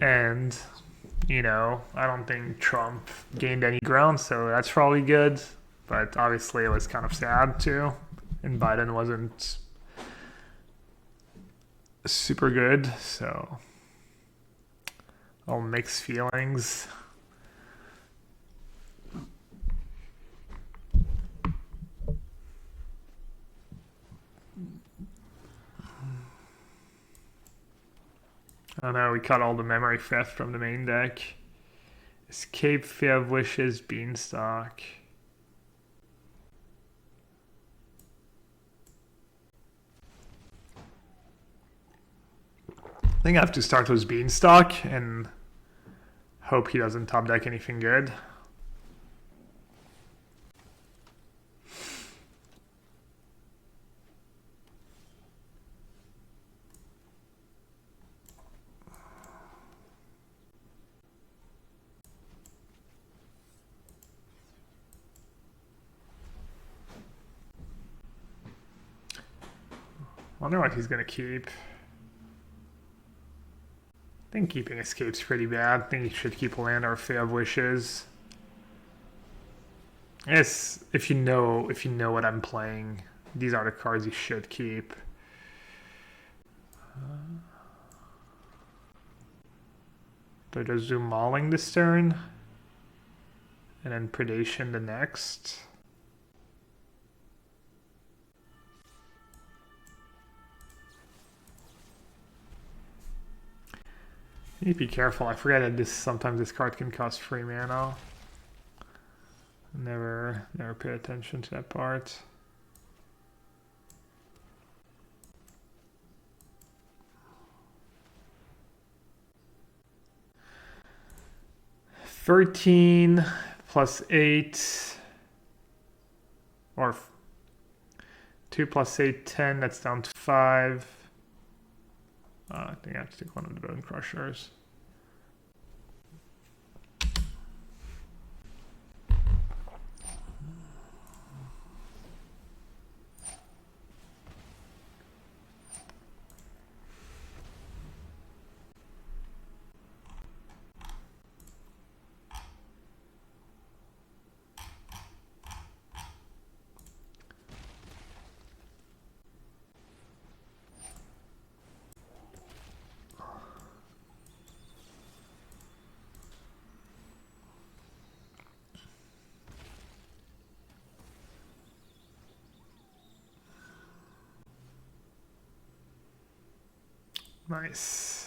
And, you know, I don't think Trump gained any ground, so that's probably good. But obviously, it was kind of sad too. And Biden wasn't super good, so all mixed feelings. Oh no, we cut all the memory theft from the main deck. Escape, Fear of Wishes, Beanstalk. I think I have to start with Beanstalk and hope he doesn't top deck anything good. I wonder what he's going to keep. I think keeping Escape's pretty bad. I think he should keep land or Fear of Wishes. Yes, if you know what I'm playing, these are the cards you should keep. So just Zoom Mauling this turn, and then Predation the next. You need to be careful. I forget that sometimes this card can cost 3 mana. Never pay attention to that part. $13 plus 8, or 2 plus 8, 10. That's down to 5. I think I have to take one of the Bone Crushers. Nice.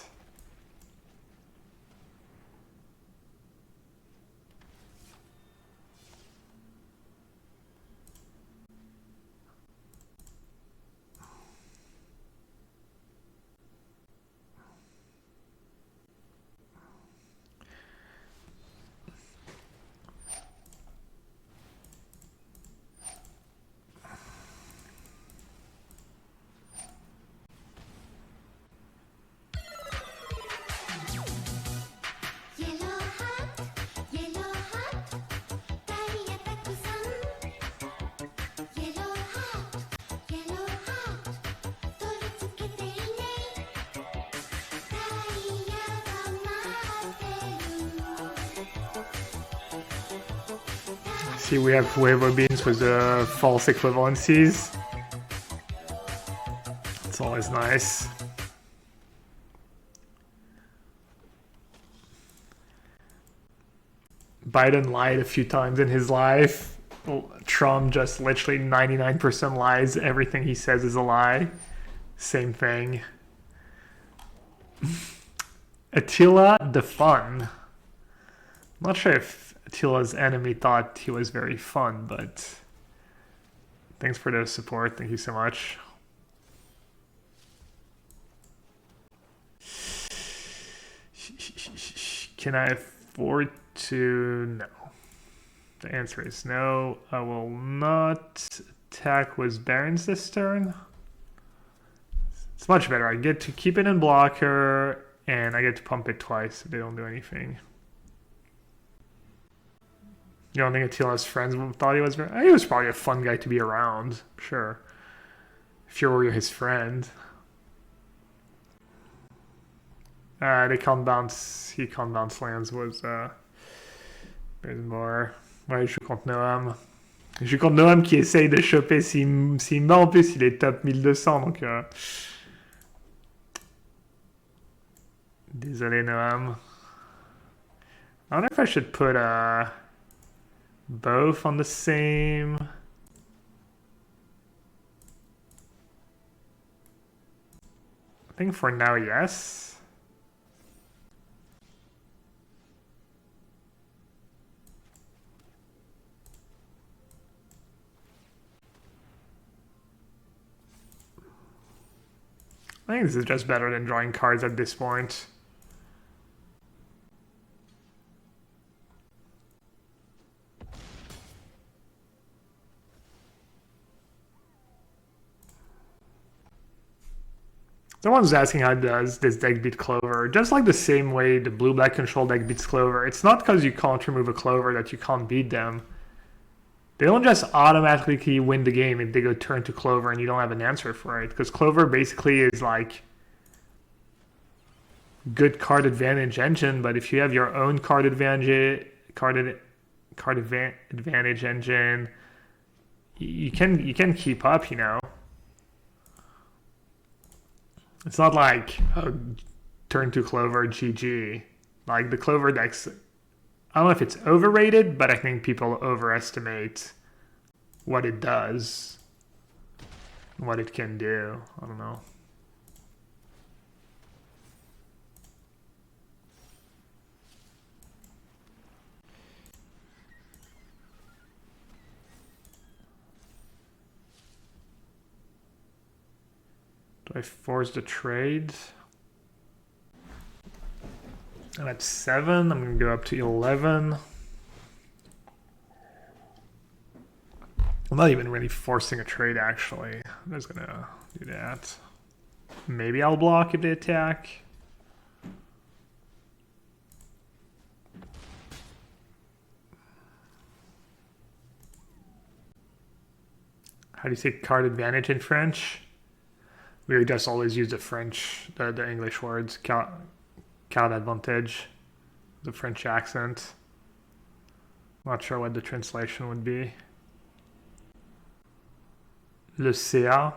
See, we have Huevo Beans with the false equivalencies. It's always nice. Biden lied a few times in his life. Trump just literally 99% lies. Everything he says is a lie. Same thing. Attila the Fun. I'm not sure if Attila's enemy thought he was very fun, but thanks for the support. Thank you so much. Can I afford to? No. The answer is no. I will not attack with Barons this turn. It's much better. I get to keep it in blocker, and I get to pump it twice if they don't do anything. You don't think Attila's friends thought he was very... He was probably a fun guy to be around, sure. If you were his friend. They can't bounce. He can't bounce lands. There's more. Ouais, je joue contre Noam. Je joue contre Noam qui essaye de choper. S'il meurt en plus, il est top 1200. Donc. Désolé, Noam. I wonder if I should put both on the same. I think for now, yes. I think this is just better than drawing cards at this point. Someone's asking how does this deck beat Clover. Just like the same way the blue-black control deck beats Clover. It's not because you can't remove a Clover that you can't beat them. They don't just automatically win the game if they go turn to Clover and you don't have an answer for it. Because Clover basically is like good card advantage engine, but if you have your own card advantage engine, you can keep up, you know. It's not like turn to Clover GG. Like the Clover decks, I don't know if it's overrated, but I think people overestimate what it does, what it can do. I don't know. Do I force the trade? I'm at 7. I'm going to go up to 11. I'm not even really forcing a trade, actually. I'm just going to do that. Maybe I'll block if they attack. How do you say card advantage in French? We just always use the French, the English words, card advantage, the French accent. Not sure what the translation would be. Le CA.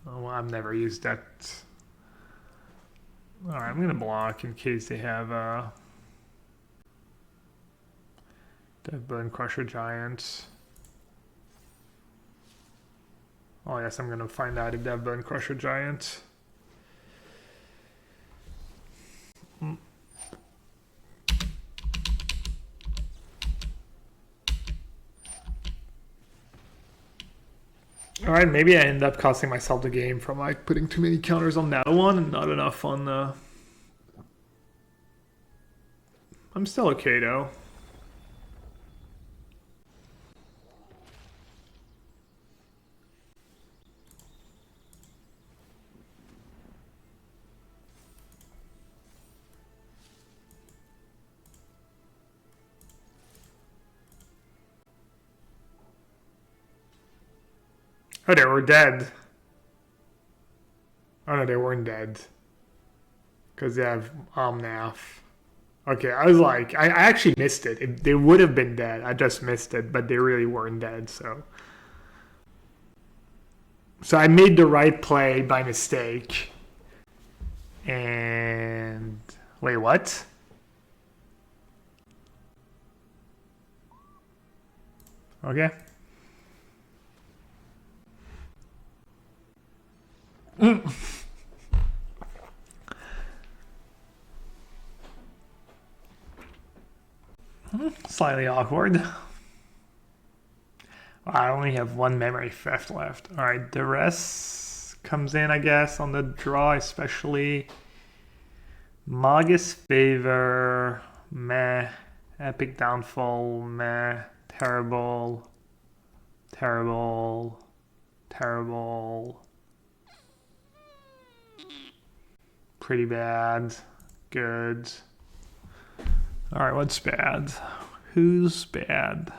Oh, I've never used that. All right, I'm gonna block in case they have Bone Crusher Giant. Oh yes, I'm gonna find out if they have Bone Crusher Giant. All right, maybe I end up costing myself the game from like putting too many counters on that one and not enough on the. I'm still okay though. Oh, they were dead. Oh no, they weren't dead. Because they have Omnath. Okay, I was like, I actually missed it. They would have been dead. I just missed it, but they really weren't dead, so. So I made the right play by mistake. And wait, what? Okay. Slightly awkward. I only have one memory theft left. All right, the rest comes in, I guess, on the draw, especially Magus Favor, meh. Epic Downfall, meh. Terrible, terrible, terrible. Pretty bad, good. All right, what's bad? Who's bad?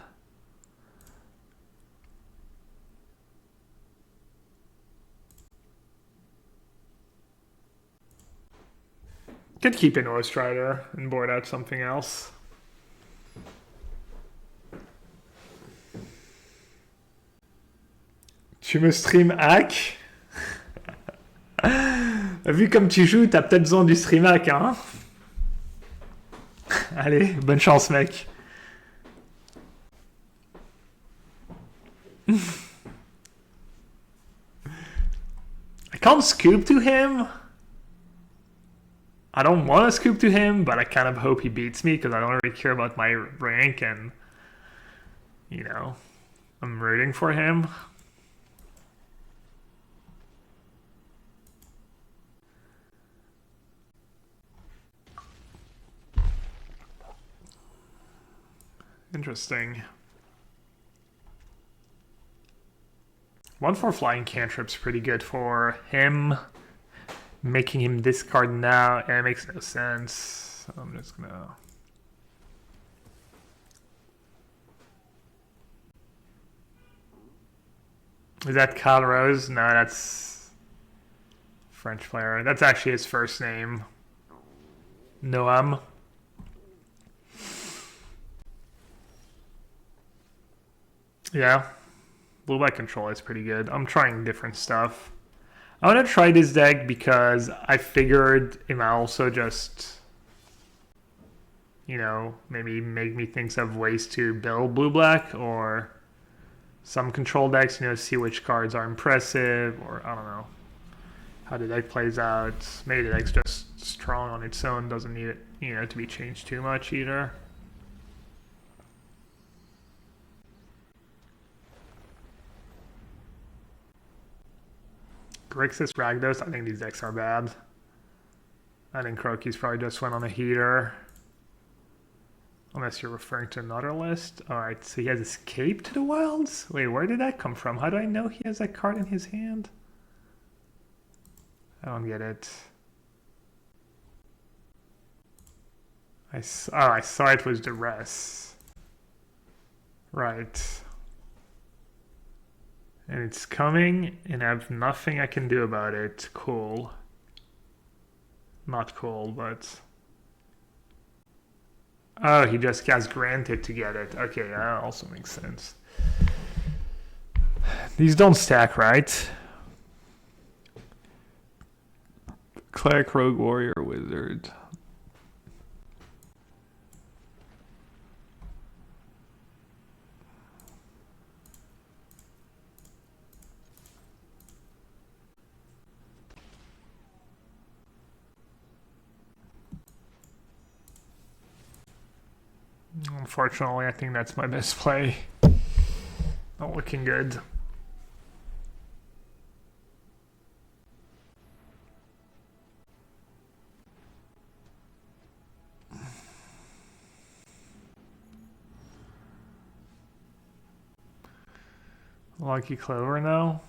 Could keep in Ghost Rider and board out something else. Tu me stream hack? Vu comme tu joues, t'as peut-être besoin du stream hack, hein? Allez, bonne chance, mec. I can't scoop to him. I don't want to scoop to him, but I kind of hope he beats me because I don't really care about my rank and, you know, I'm rooting for him. Interesting. 1/4 flying cantrip's pretty good for him. Making him discard now, it makes no sense. So I'm just gonna. Is that Kyle Rose? No, that's French player. That's actually his first name. Noam. Yeah. Blue black control is pretty good. I'm trying different stuff. I want to try this deck because I figured it might also just, you know, maybe make me think of ways to build blue black or some control decks, you know, see which cards are impressive or I don't know how the deck plays out. Maybe the deck's just strong on its own, doesn't need it, you know, to be changed too much either. Grixis, Ragdos, I think these decks are bad. I think Croaky's probably just went on a heater. Unless you're referring to another list. Alright, so he has Escape to the Wilds? Wait, where did that come from? How do I know he has that card in his hand? I don't get it. I saw it was Duress. Right. And it's coming, and I have nothing I can do about it. Cool. Not cool, but... Oh, he just has granted to get it. Okay, that also makes sense. These don't stack, right? Cleric, Rogue, Warrior, Wizard. Unfortunately, I think that's my best play. Not looking good. Lucky Clover now?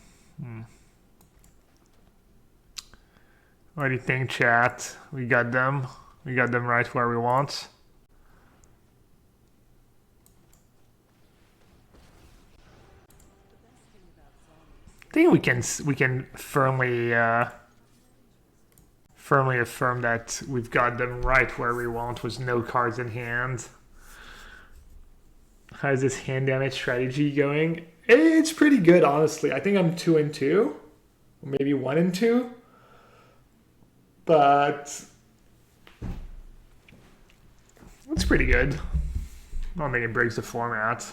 What do you think, chat? We got them. We got them right where we want. I think we can firmly affirm that we've got them right where we want with no cards in hand. How's this hand damage strategy going? It's pretty good, honestly. I think I'm 2-2, or maybe 1-2, but it's pretty good. I don't think it breaks the format.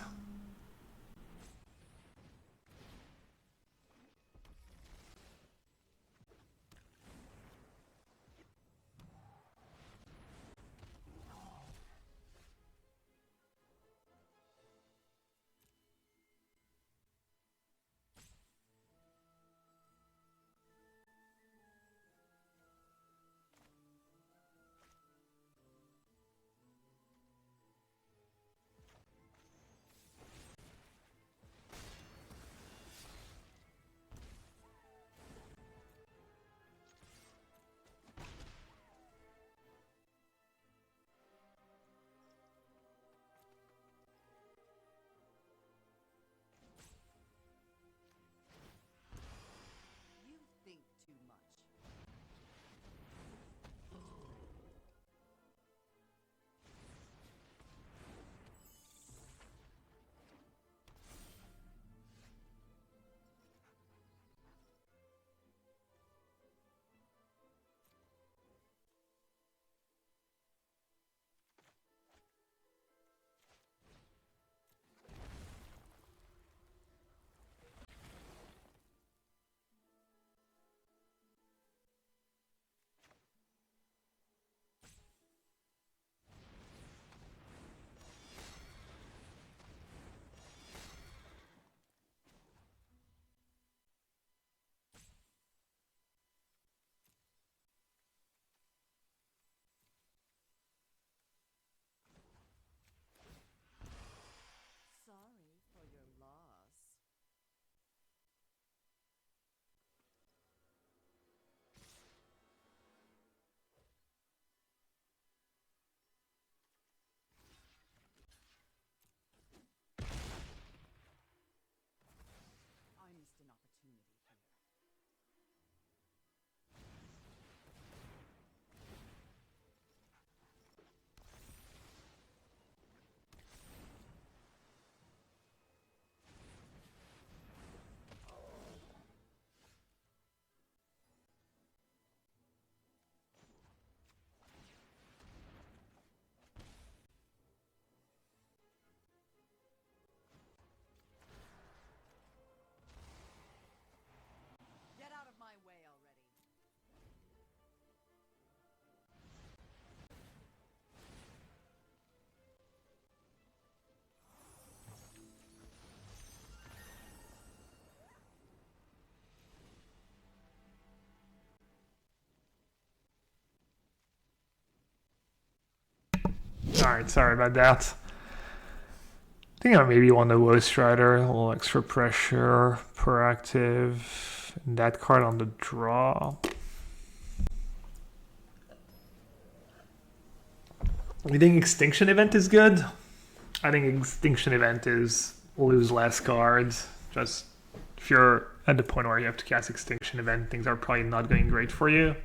Alright, sorry about that. I think I maybe want the Ghost Rider, a little extra pressure, proactive, and that card on the draw. You think Extinction Event is good? I think Extinction Event is lose less cards. Just if you're at the point where you have to cast Extinction Event, things are probably not going great for you.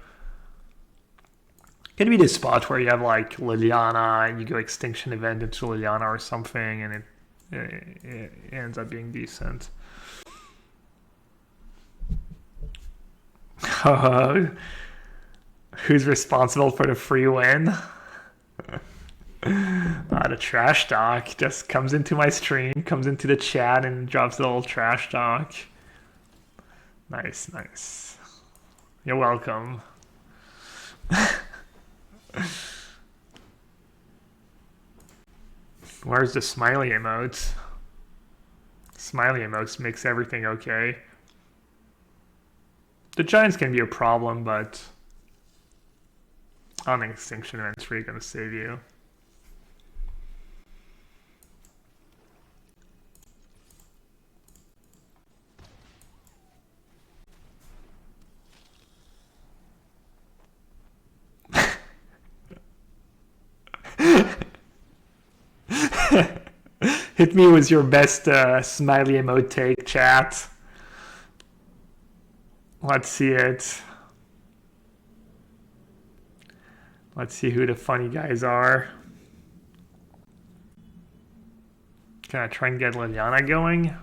Could be the spot where you have like Liliana and you go Extinction Event into Liliana or something, and it ends up being decent. Who's responsible for the free win? The trash talk just comes into my stream, comes into the chat, and drops a little trash talk. Nice, nice. You're welcome. Where's the smiley emote? Smiley emotes makes everything okay. The giants can be a problem, but I don't think Extinction Event's really going to save you. Hit me with your best smiley emote take, chat. Let's see it. Let's see who the funny guys are. Can I try and get Liliana going?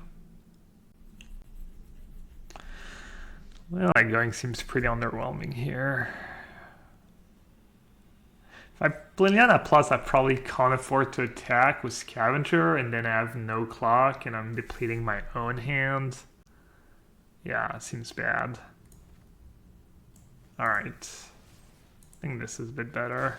Liliana going seems pretty underwhelming here. If I play Liliana Plus, I probably can't afford to attack with Scavenger, and then I have no clock, and I'm depleting my own hand. Yeah, it seems bad. Alright. I think this is a bit better.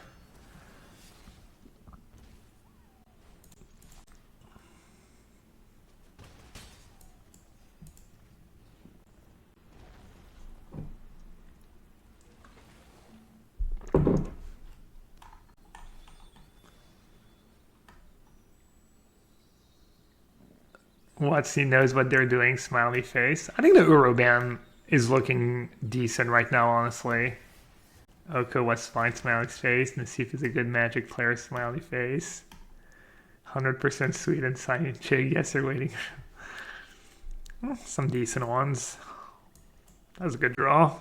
He knows what they're doing, smiley face. I think the Uroban is looking decent right now, honestly. Oko was fine, smiley face. Nassif is a good Magic player, smiley face. 100% sweet and signing Chig. Yes, they're waiting. Some decent ones. That was a good draw.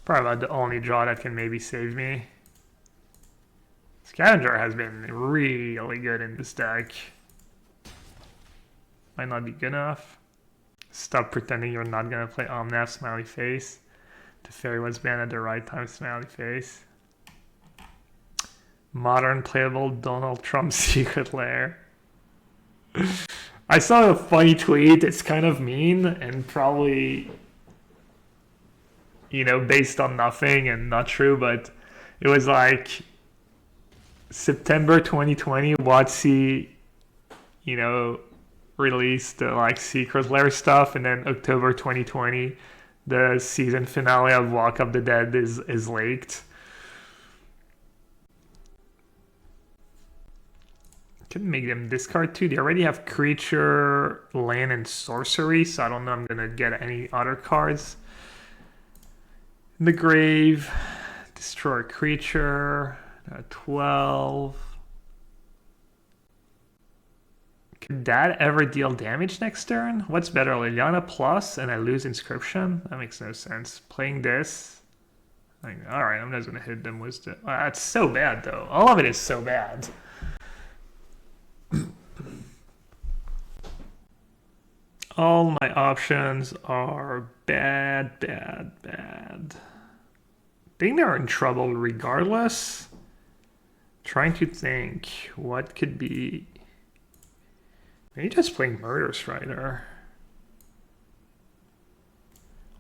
Probably about the only draw that can maybe save me. Scavenger has been really good in this deck. Might not be good enough. Stop pretending you're not gonna play Omnath, smiley face. The fairy was banned at the right time, smiley face. Modern playable Donald Trump secret lair. I saw a funny tweet. It's kind of mean and probably, you know, based on nothing and not true, but it was like September 2020, WotC, you know, released like secret lair stuff, and then October 2020 the season finale of Walk of the Dead is leaked. Can make them discard too. They already have creature, land, and sorcery, so I don't know I'm gonna get any other cards. In the grave, destroy a creature, 12. Could that ever deal damage next turn? What's better, Liliana Plus and I lose Inscription? That makes no sense. Playing this, like, alright, I'm just gonna hit them with the... That's so bad though. All of it is so bad. All my options are bad, bad, bad. I think they're in trouble regardless. Trying to think what could be... Maybe just playing Murder Strider.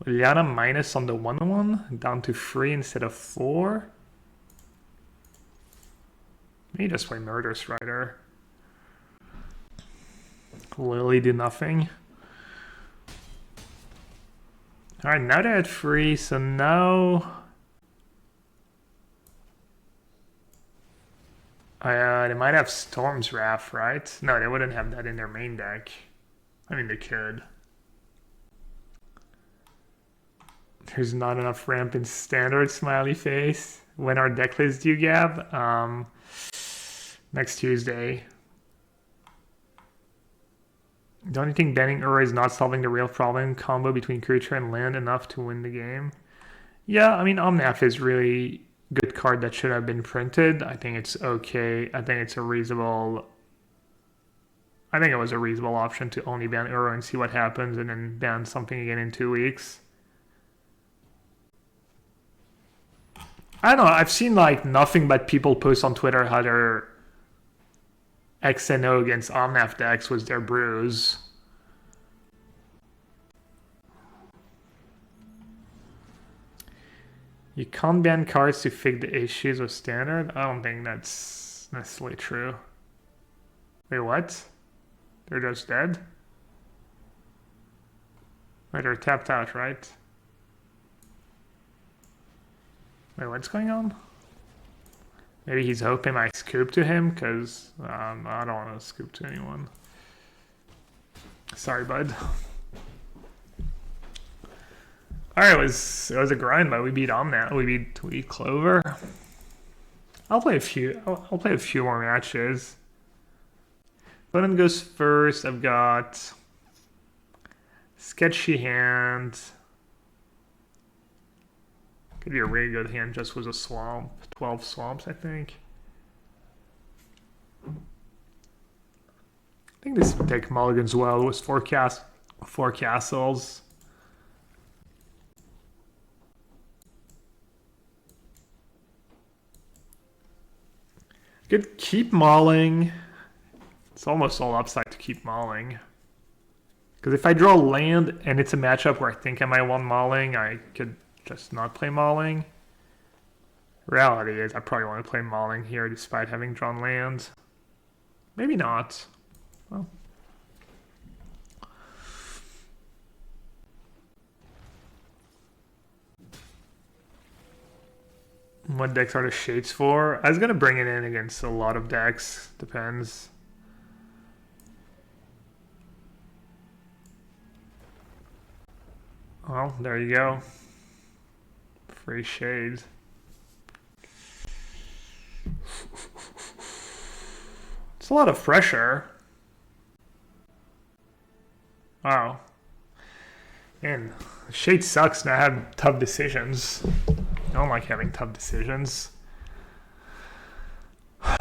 Liliana minus on the 1/1, down to 3 instead of 4. Maybe just play Murder Strider. Lily do nothing. Alright, now they're at 3, so now... They might have Storm's Wrath, right? No, they wouldn't have that in their main deck. I mean, they could. There's not enough ramp in standard, smiley face. When our deck list due, Gab? Next Tuesday. Don't you think banning Ura is not solving the real problem combo between creature and land enough to win the game? Yeah, I mean, Omnath is really good card that should have been printed. I think it's okay. I think it's a reasonable... I think it was a reasonable option to only ban Ura and see what happens and then ban something again in 2 weeks. I don't know, I've seen like nothing but people post on Twitter how their X and O against Omnath decks was their bruise. You can't ban cards to fix the issues with standard? I don't think that's necessarily true. Wait, what? They're just dead? Wait, they're tapped out, right? Wait, what's going on? Maybe he's hoping I scoop to him, because I don't want to scoop to anyone. Sorry, bud. Alright, it was a grind, but we beat Omnath. We beat Clover. I'll play a few more matches. Button goes first. I've got sketchy hand. Could be a really good hand, just with a swamp. 12 swamps, I think. I think this would take mulligans well. It was four castles. Could keep mauling. It's almost all upside to keep mauling. Because if I draw land and it's a matchup where I think I might want mauling, I could just not play mauling. Reality is I probably want to play mauling here despite having drawn land. Maybe not. Well. What decks are the shades for? I was going to bring it in against a lot of decks. Depends. Well, there you go. Free shades. It's a lot of pressure. Wow. Man, shade sucks and I have tough decisions. I don't like having tough decisions. Let's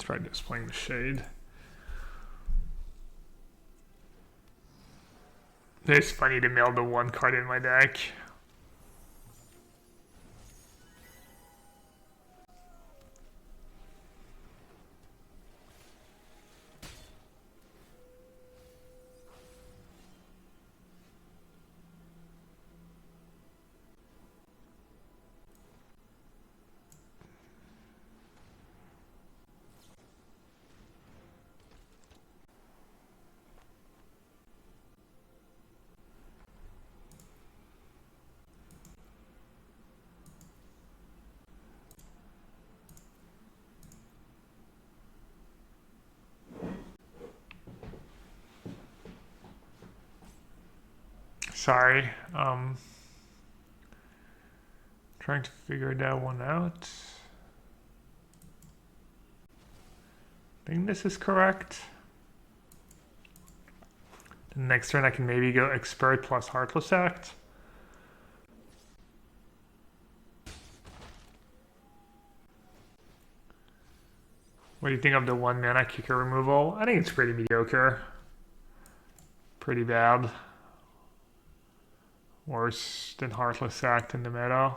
try displaying the shade. It's funny to mail the one card in my deck. Sorry, trying to figure that one out. I think this is correct. The next turn I can maybe go Expert plus Heartless Act. What do you think of the 1 mana kicker removal? I think it's pretty mediocre. Pretty bad. Worse than Heartless Act in the meta.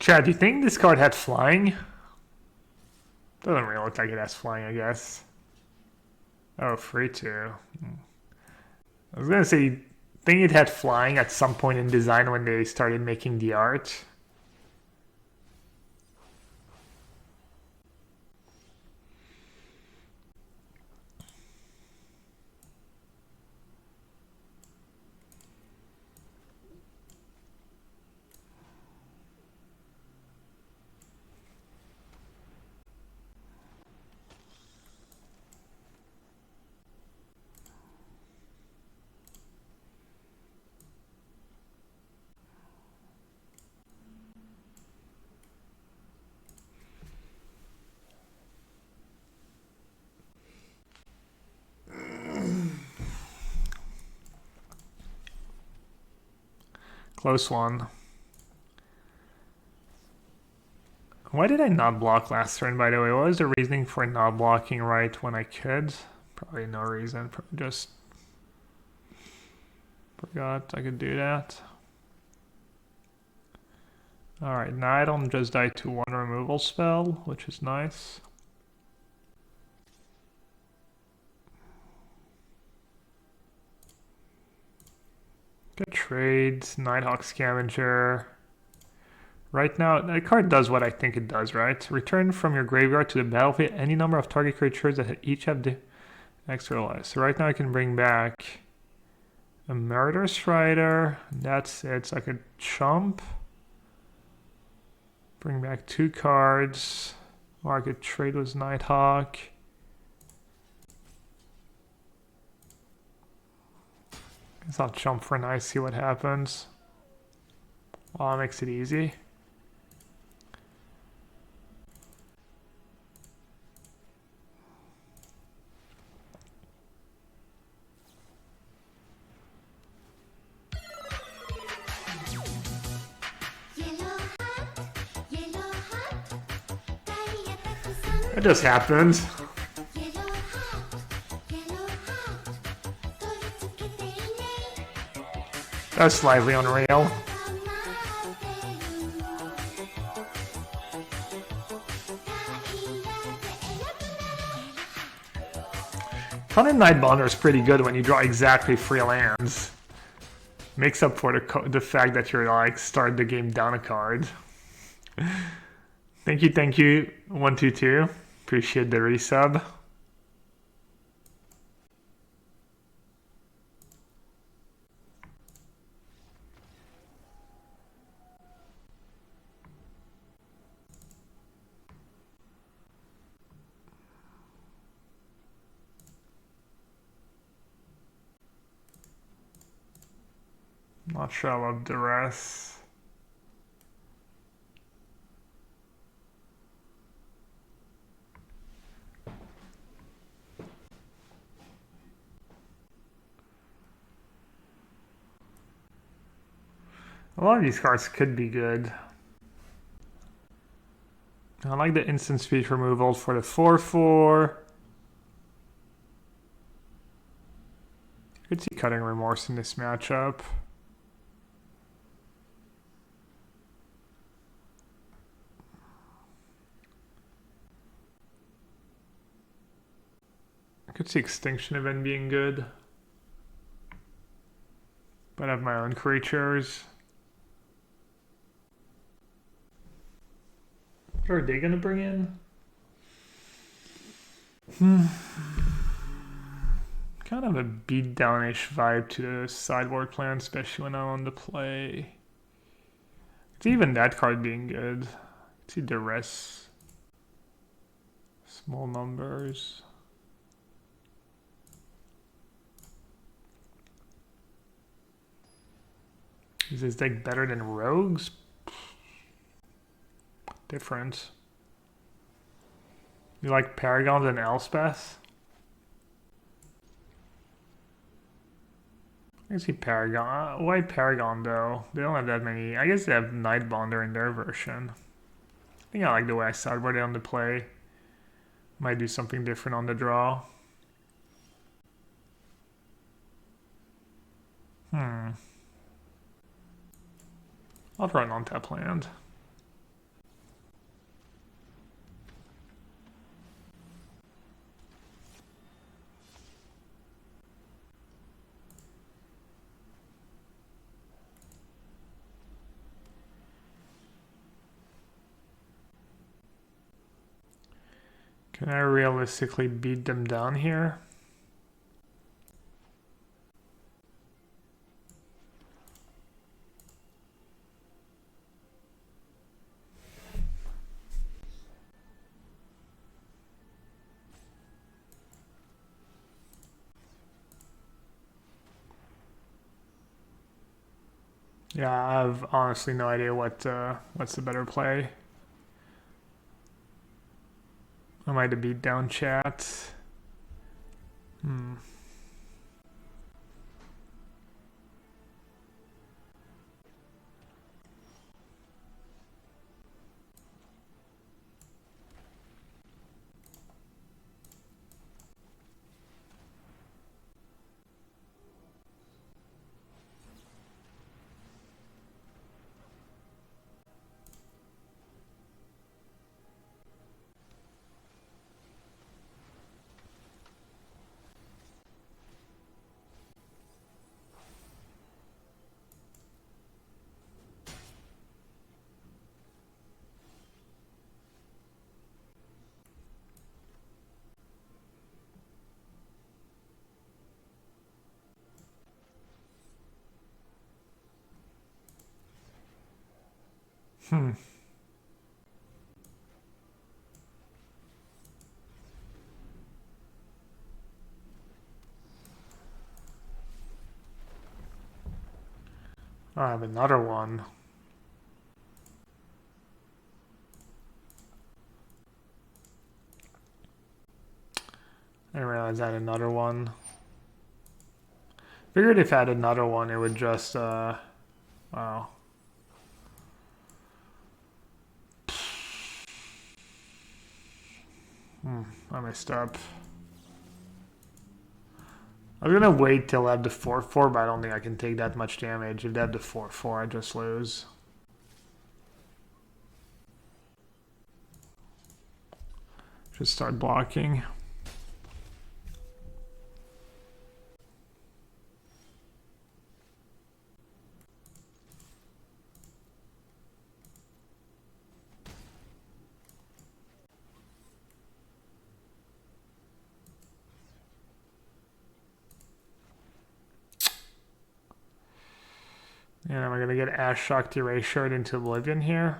Chad, do you think this card had flying? Doesn't really look like it has flying, I guess. Oh, free to. I was gonna say, think it had flying at some point in design when they started making the art. Close one. Why did I not block last turn, by the way? What was the reasoning for not blocking right when I could? Probably no reason. Probably just forgot I could do that. Alright, now I don't just die to one removal spell, which is nice. Good trades, Nighthawk Scavenger. Right now, that card does what I think it does, right? Return from your graveyard to the battlefield any number of target creatures that each have the extra life. So right now I can bring back a Murder Strider. That's it. So I could chump. Bring back 2 cards. Or I could trade with Nighthawk. Guess I'll jump for nice, see what happens. Well, that makes it easy. It just happened. That's slightly unreal. Conan Nightbonder is pretty good when you draw exactly 3 lands. Makes up for the fact that you're like start the game down a card. Thank you, 122. Appreciate the resub. Not sure I love the rest. A lot of these cards could be good. I like the instant speed removal for the 4/4. I could see Cutting Remorse in this matchup. I could see Extinction Event being good. But I have my own creatures. What are they gonna bring in? Kind of a beatdown-ish vibe to the sideboard plan, especially when I'm on the play. It's even that card being good. See the rest. Small numbers. Is this deck better than Rogues? Different. You like Paragons and Elspeth? I can see Paragon. Why Paragon though? They don't have that many. I guess they have Nightbonder in their version. I think I like the way I sideboard it on the play. Might do something different on the draw. I'll draw an on-tap land. Can I realistically beat them down here? Yeah, I have honestly no idea what's the better play. I might have beat down chat. I have another one. I didn't realize I had another one. Figured if I had another one, it would just, wow. I messed up. I was gonna wait till I have the 4-4, but I don't think I can take that much damage. If they have the 4-4, I just lose. Just start blocking. And am I gonna get Ash Shakti ratioed into Oblivion here?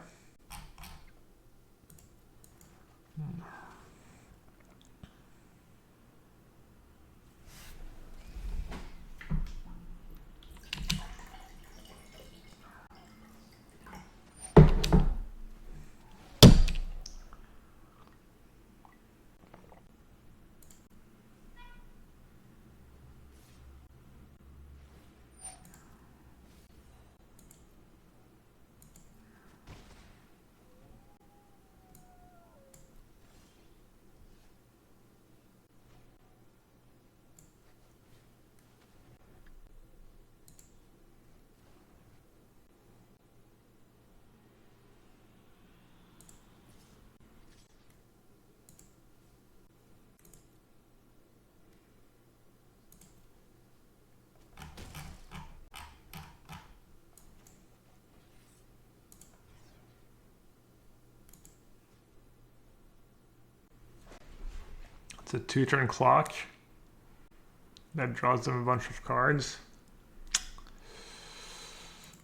It's a 2-turn clock that draws them a bunch of cards.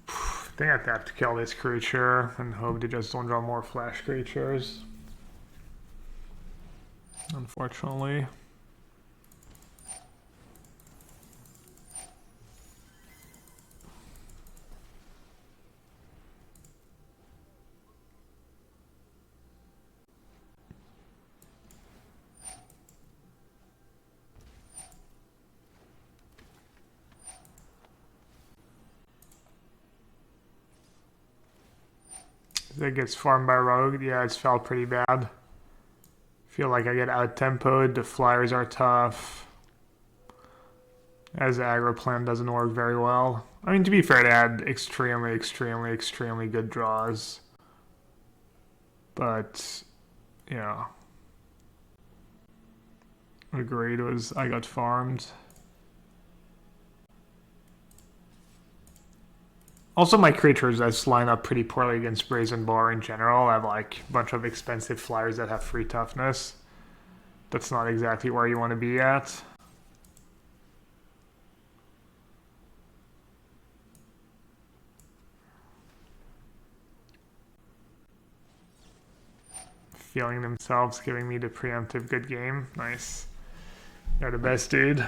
I think I have to kill this creature and hope they just don't draw more flash creatures. Unfortunately. That gets farmed by Rogue. Yeah, it's felt pretty bad. Feel like I get out-tempoed. The flyers are tough. As the aggro plan doesn't work very well. I mean, to be fair, they had extremely good draws. But, yeah. Agreed was I got farmed. Also, my creatures just line up pretty poorly against Brazen Bar in general. I have like a bunch of expensive flyers that have free toughness. That's not exactly where you want to be at. Feeling themselves, giving me the preemptive good game. Nice. You're the best, dude.